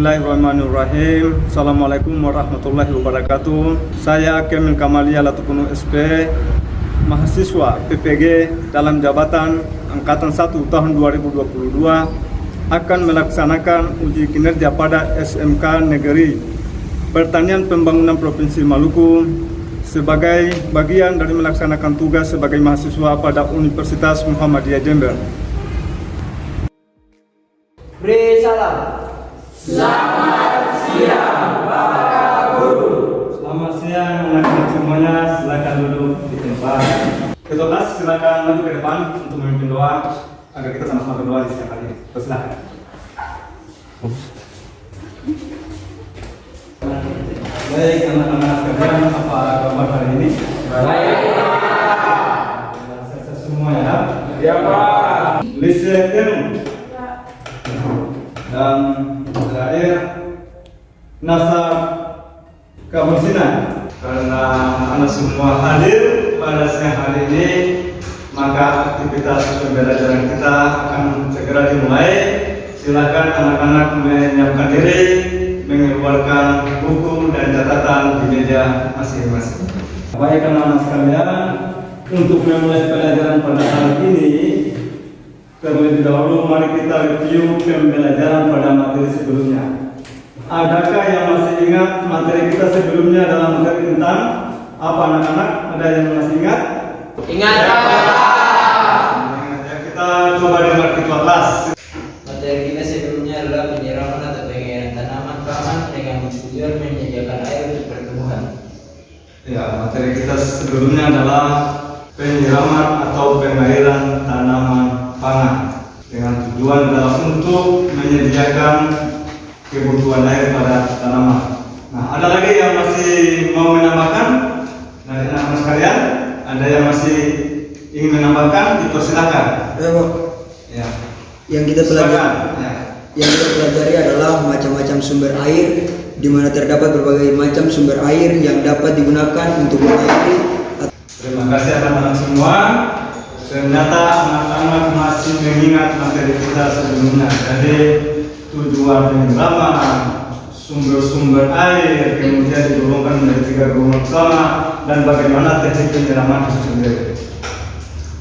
Bismillahirrahmanirrahim. Assalamualaikum warahmatullahi wabarakatuh. Saya Kemil Kamalia Latukuno SP, mahasiswa PPG dalam jabatan Angkatan 1 tahun 2022 akan melaksanakan uji kinerja pada SMK Negeri Pertanian Pembangunan Provinsi Maluku sebagai bagian dari melaksanakan tugas sebagai mahasiswa pada Universitas Muhammadiyah Jember. Beri salam. Selamat siang, Bapak Guru. Selamat siang anak-anak semuanya, silakan duduk di tempat. Ketua kelas silakan maju ke depan untuk memimpin doa agar kita sama-sama berdoa di setiap hari. Silakan. Baik anak-anak sekalian, apa kabar hari ini? Baik, Sehat semua ya. ya Pak. Listen dan terakhir nasab kebersihan. Karena anak semua hadir pada siang hari ini, maka aktivitas pembelajaran kita akan segera dimulai. Silakan anak-anak menyiapkan diri, mengeluarkan buku dan catatan di meja masing-masing. Baik anak-anak sekalian, untuk memulai pelajaran pada hari ini, terlebih dahulu mari kita review pembelajaran pada materi sebelumnya. Adakah yang masih ingat materi kita sebelumnya dalam materi tentang apa anak-anak? Ada yang masih ingat? Ingat Pak. Kita coba dengar ketua kelas. Materi kita sebelumnya adalah penyiraman atau pengairan tanaman pangan dengan tujuan menyediakan air untuk pertumbuhan. Ya, materi kita sebelumnya adalah penyiraman atau pengairan tanaman pangan dengan tujuan adalah untuk menyediakan kebutuhan air pada tanaman. Nah, ada lagi yang masih mau menambahkan dari anak-anak sekalian? Ada yang masih ingin menambahkan? Dipersilakan. Ya. Yang kita pelajari, Silakan. Ya. yang kita pelajari adalah macam-macam sumber air, di mana terdapat berbagai macam sumber air yang dapat digunakan untuk mengairi. Terima kasih anak-anak semua. Ternyata anak-anak masih mengingat materi kita sebelumnya. Jadi tujuan penyiraman, sumber-sumber air, kemudian digolongkan menjadi 3 golongan utama, dan bagaimana teknik penyiraman itu sendiri.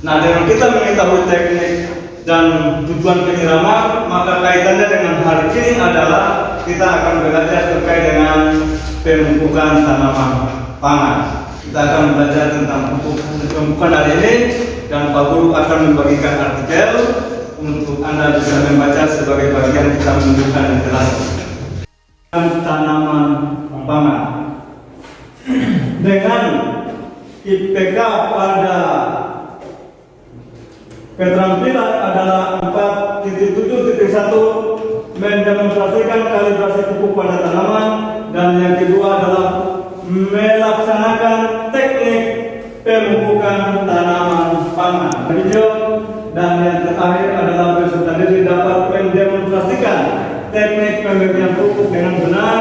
Nah, dengan kita mengetahui teknik dan tujuan penyiraman, maka kaitannya dengan hari ini adalah kita akan belajar terkait dengan pemupukan tanaman pangan. Kita akan belajar tentang pemupukan hari ini, dan Pak Guru akan membagikan artikel untuk Anda bisa membaca sebagai bagian kita menunjukkan yang jelas. Tanaman pangan dengan IPK pada keterampilan adalah 4.7.1 mendemonstrasikan kalibrasi pupuk pada tanaman, dan yang kedua adalah melaksanakan teknik pemupukan tanaman pangan. Video dan yang terakhir adalah peserta didik dapat mendemonstrasikan teknik pemberian pupuk dengan benar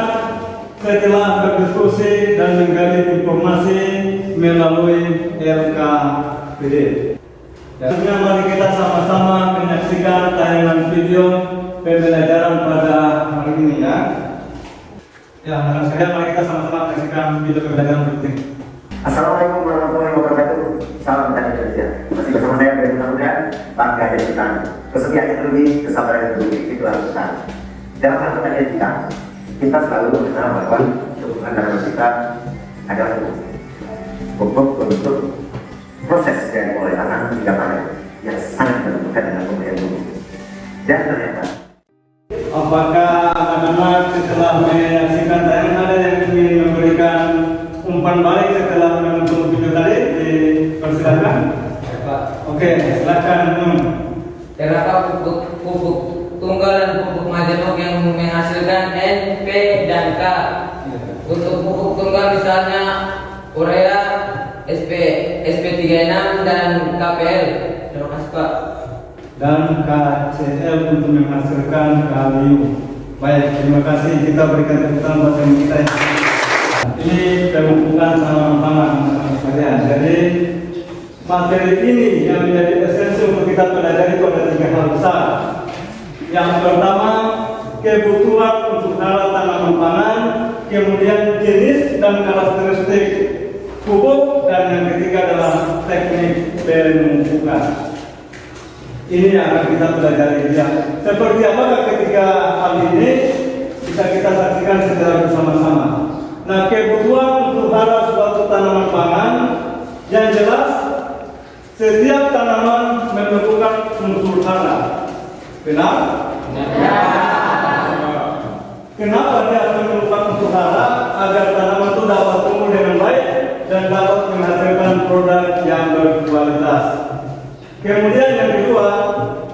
setelah berdiskusi dan menggali informasi melalui LKPD. Selanjutnya mari kita sama-sama menyaksikan tayangan video pembelajaran pada hari ini ya. Ya, anak-anak sekalian, mari kita sama-sama menyaksikan video pembelajaran berikut ini. Assalamualaikum warahmatullahi wabarakatuh. Salam dari Indonesia. Masih bersama saya dari mudah-mudahan bangga jadi kita. Kesetiaan teknologi, kesabaran teknologi itu harus kita. Dalam hal pertanian kita selalu mengenal bahwa kebutuhan tanaman kita adalah pupuk untuk proses dari mulai tanam hingga panen yang sangat menentukan dengan pemberian pupuk. Dan ternyata, apakah anak-anak setelah menyaksikan tayangan ada yang ingin memberikan umpan balik setelah menonton video tadi? Dipersilakan. Oke, silakan. Terdapat pupuk tunggal dan pupuk majemuk yang menghasilkan N, P, dan K. Untuk pupuk tunggal misalnya urea, SP36 dan KPL. Terima kasih Pak. Dan KCl untuk menghasilkan kalium. Baik, terima kasih. Kita berikan tepuk tangan buat yang kita. Ini pemupukan tanaman pangan sekalian. Jadi materi ini yang menjadi esensi untuk kita pelajari itu ada 3 hal besar. Yang pertama, kebutuhan unsur hara tanaman pangan, kemudian jenis dan karakteristik pupuk, dan yang ketiga adalah teknik pemupukan. Ini yang akan kita pelajari ya. Seperti apakah ketiga hal ini bisa kita saksikan secara bersama-sama. Nah, kebutuhan unsur hara suatu tanaman pangan yang jelas setiap tanaman memerlukan unsur hara. Benar? Kenapa dia memerlukan unsur hara? Agar tanaman itu dapat tumbuh dengan baik dan dapat menghasilkan produk yang berkualitas. Kemudian yang kedua,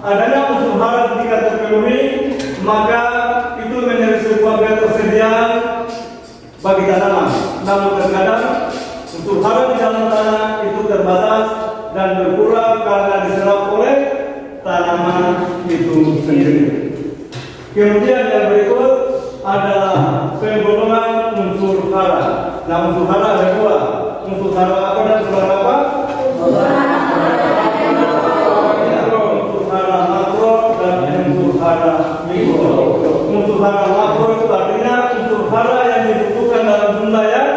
adanya unsur hara jika terpenuhi, maka itu menjadi sebuah ketersediaan bagi tanaman. Namun terkadang unsur hara di dalam tanah itu terbatas dan berkurang karena diserap oleh tanaman itu sendiri. Kemudian yang berikut adalah penggolongan unsur hara. Nah, unsur hara ada dua. Unsur hara apa dan unsur hara apa? Unsur hara makro dan unsur hara mikro. Unsur hara makro itu artinya unsur hara yang dibutuhkan dalam jumlah yang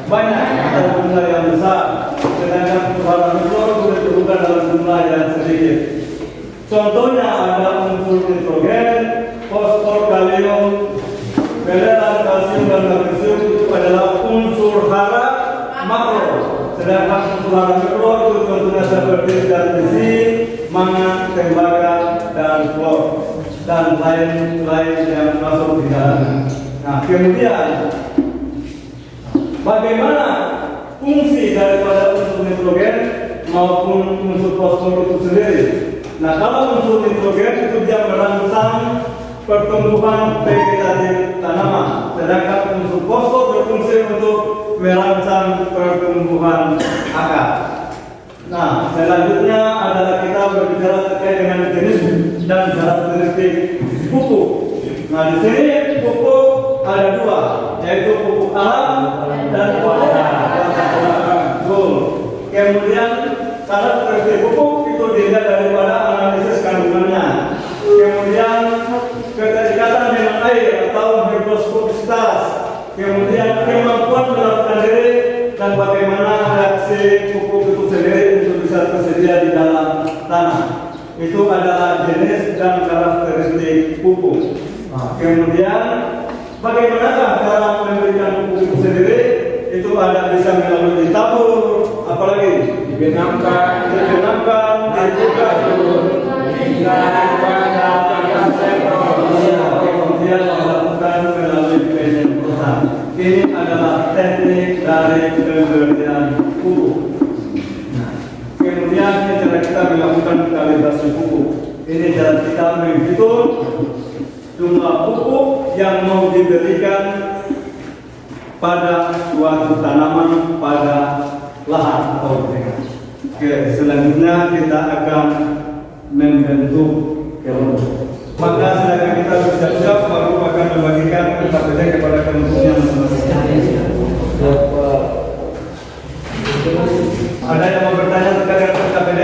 banyak atau jumlah yang besar. Sedangkan unsur hara mikro itu dibutuhkan dalam jumlah yang sedikit. Contohnya ada unsur nitrogen, fosfor, kalium, mineral, kalsium, dan magnesium itu adalah unsur hara makro. Sedangkan unsur hara mikro itu contohnya seperti zat besi, mangan, tembaga, dan klor, dan lain-lain yang masuk di dalamnya. Nah, kemudian bagaimana fungsi daripada unsur nitrogen maupun unsur fosfor itu sendiri? Nah, kalau unsur nitrogen itu dia merangsang pertumbuhan vegetatif tanaman, sedangkan unsur fosfor berfungsi untuk merangsang pertumbuhan akar. Nah, selanjutnya adalah kita berbicara terkait dengan jenis dan karakteristik pupuk. Nah, di sini pupuk ada dua, yaitu pupuk alam dan pupuk betul. Kemudian karakteristik pupuk itu dilihat daripada analisis kandungannya. Kemudian keterikatan dengan air atau higroskopisitas. Kemudian kemampuan melakukan diri dan bagaimana reaksi pupuk itu sendiri untuk bisa tersedia di dalam tanah. Itu adalah jenis dan karakteristik pupuk. Nah, kemudian bagaimana cara memberikan pupuk itu sendiri? Itu ada bisa melalui ditabur, apalagi dibenamkan, dibuka dulu, kemudian melakukan melalui penyemprotan. Ini adalah teknik dari pemberian pupuk. Nah, kemudian cara kita melakukan kalibrasi pupuk. Ini cara kita menghitung jumlah pupuk yang mau diberikan pada suatu tanaman pada lahan atau dengan. Oke, selanjutnya kita akan membentuk kelompok. Maka silakan kita bersiap-siap, baru akan membagikan KPD kepada kelompoknya masing-masing. Ada yang mau bertanya terkait dengan KPD?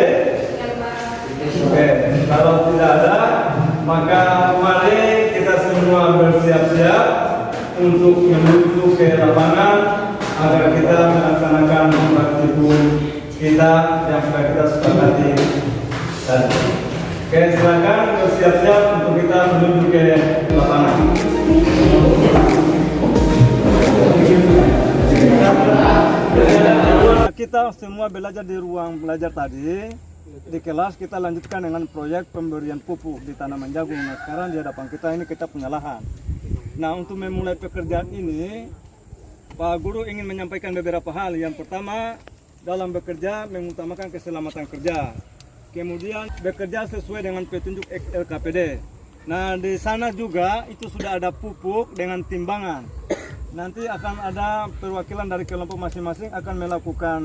Oke, kalau tidak ada, maka mari kita semua bersiap-siap untuk menuju ke lapangan agar kita melaksanakan praktikum kita yang sudah kita sepakati tadi. Oke, silakan bersiap-siap untuk kita menuju ke lapangan. Kita semua belajar di ruang belajar tadi. Di kelas kita lanjutkan dengan proyek pemberian pupuk di tanaman jagung. Nah, sekarang di hadapan kita ini kita punya lahan. Nah, untuk memulai pekerjaan ini, Pak Guru ingin menyampaikan beberapa hal. Yang pertama, dalam bekerja mengutamakan keselamatan kerja. Kemudian bekerja sesuai dengan petunjuk LKPD. Nah, di sana juga itu sudah ada pupuk dengan timbangan. Nanti akan ada perwakilan dari kelompok masing-masing akan melakukan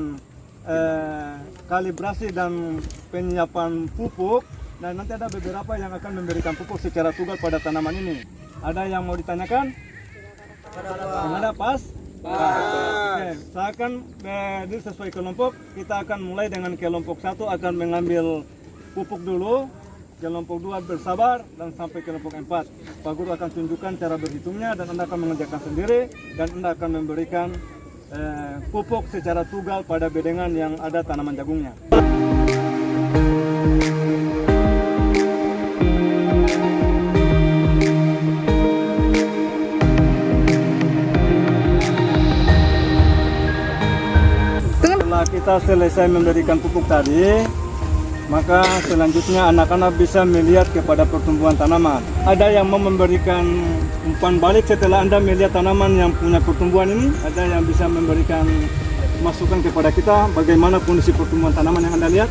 kalibrasi dan penyiapan pupuk. Nah, nanti ada beberapa yang akan memberikan pupuk secara tunggal pada tanaman ini. Ada yang mau ditanyakan? Ada pas? Oke, saya akan sesuai kelompok. Kita akan mulai dengan kelompok 1 akan mengambil pupuk dulu. kelompok 2 bersabar, dan sampai kelompok 4. Pak Guru akan tunjukkan cara berhitungnya dan Anda akan mengerjakan sendiri, dan Anda akan memberikan pupuk secara tunggal pada bedengan yang ada tanaman jagungnya. Setelah kita selesai memberikan pupuk tadi, maka selanjutnya anak-anak bisa melihat kepada pertumbuhan tanaman. Ada yang mau memberikan umpan balik setelah Anda melihat tanaman yang punya pertumbuhan ini, ada yang bisa memberikan masukan kepada kita bagaimana kondisi pertumbuhan tanaman yang Anda lihat.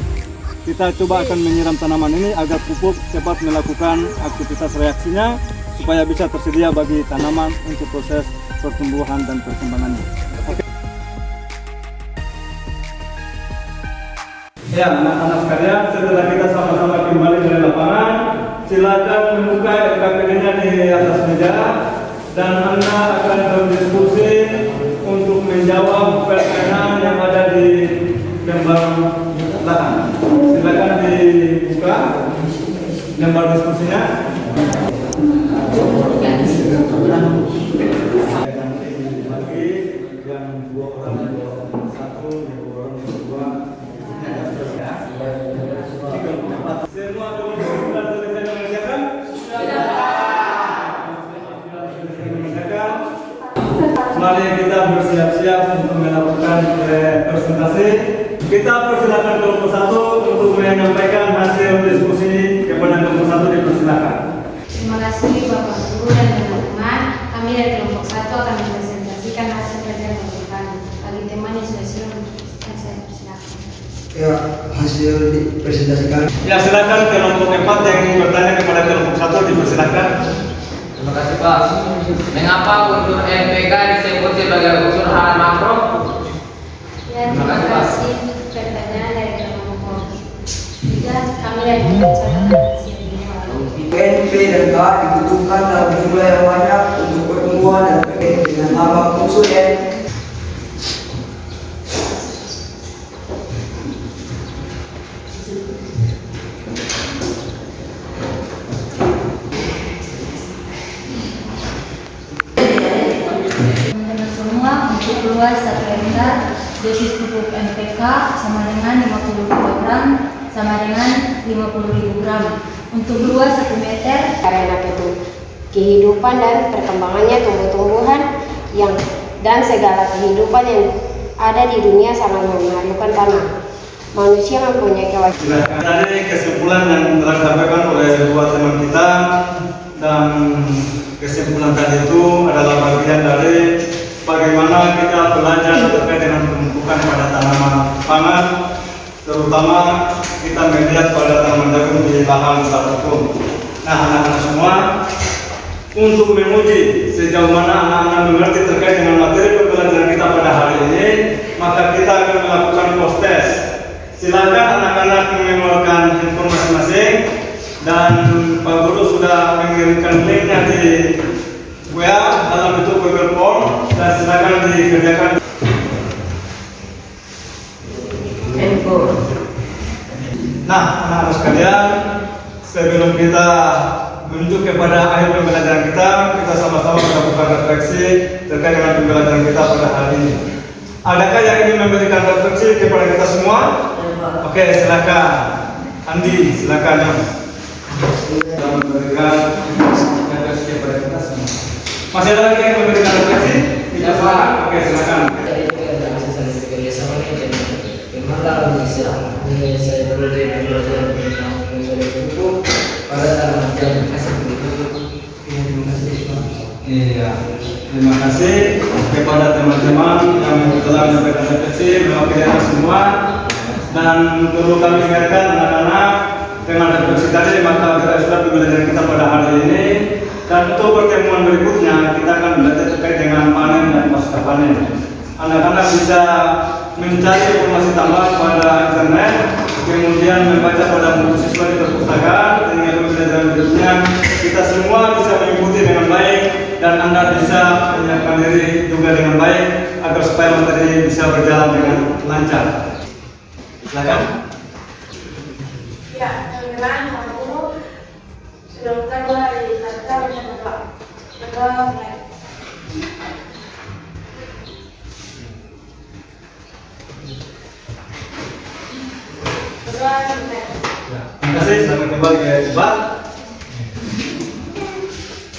Kita coba akan menyiram tanaman ini agar pupuk cepat melakukan aktivitas reaksinya supaya bisa tersedia bagi tanaman untuk proses pertumbuhan dan perkembangannya. Oke. Ya, anak-anak sekalian, setelah kita sama-sama kembali dari lapangan, silakan membuka KPD-nya di atas meja dan Anda akan berdiskusi untuk menjawab pertanyaan yang ada di lembar belakang. Silakan dibuka lembar diskusinya. Yang 2 orang, 1, 2 orang, 2. Semua sudah selesai mengerjakan? Sudah. Mari kita bersiap-siap untuk melakukan presentasi. Kita persilakan kelompok 1 untuk menyampaikan hasil diskusi kepada kelompok 1, dipersilakan. Terima kasih Bapak Guru dan teman-teman. Kami dari kelompok 1 akan mempresentasikan hasil kerja kelompok kami. Bagi teman yang sudah siap, saya persilakan. Ya, hasil dipresentasikan. Ya, silakan kelompok 4 yang ingin bertanya kepada kelompok 1, dipersilakan. Terima kasih Pak. Mengapa unsur NPK disebut sebagai unsur hal makro? Ya, terima kasih pertanyaan dari kelompok 3. Kami dari kelompok 1 akan bersiap. NP dan K dibutuhkan dalam jumlah yang banyak untuk pertumbuhan dan terkait dengan lambang unsur N. Teman-teman semua, untuk luas 1 hektar, dosis pupuk NPK sama dengan 50 kg sama dengan 50.000 gram. Untuk luas 1 meter, karena itu kehidupan dan perkembangannya tumbuh-tumbuhan yang dan segala kehidupan yang ada di dunia sangat memerlukan tanah. Manusia mempunyai kewajiban. Tadi kesimpulan yang telah disampaikan oleh dua teman kita, dan kesimpulan tadi itu adalah bagian dari bagaimana kita belajar terkait dengan pembukaan pada tanaman pangan, terutama kita melihat pada tanaman jagung di lahan tertutup. Nah, anak-anak semua, untuk menguji sejauh mana anak-anak mengerti terkait dengan materi pembelajaran kita pada hari ini, maka kita akan melakukan post test. Silakan anak-anak mengeluarkan handphone masing-masing, dan Pak Guru sudah mengirimkan linknya di WA dalam bentuk Google Form, dan silakan dikerjakan. Nah, anak-anak sekalian, sebelum kita menuju kepada akhir pembelajaran kita sama-sama melakukan refleksi terkait dengan pembelajaran kita pada hari ini. Adakah yang ingin memberikan refleksi kepada kita semua? Oke, silakan. Andi, silakan. Kita memberikan refleksi kepada kita semua. Masih ada lagi yang memberikan refleksi? Tidak, Pak. Oke, silakan. Kalau bisa, saya perlu belajar tentang buku pada tanaman jagung. Iya, terima kasih kepada teman-teman yang telah menyampaikan refleksi mewakili anak semua, dan perlu kami ingatkan anak-anak dengan refleksi tadi maka kita sudah pembelajaran kita pada hari ini, dan untuk pertemuan berikutnya kita akan belajar terkait dengan panen dan pasca panen. Anak-anak bisa mencari informasi tambahan pada internet, kemudian membaca pada buku siswa di perpustakaan, sehingga pembelajaran berikutnya kita semua bisa mengikuti dengan baik, dan Anda bisa menyiapkan diri juga dengan baik agar supaya materi bisa berjalan dengan lancar. Silakan. Ya, teman-teman, Pak Guru, Sedangkan 2 hari tanpa mencoba. Mulai. Terima kasih, selamat kembali ke Jepang.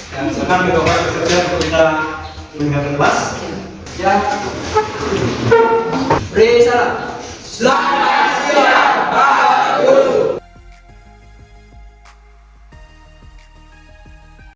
Dan sekarang kita akan bersiap untuk kita meninggalkan kelas. Ya. Beri salam. Selamat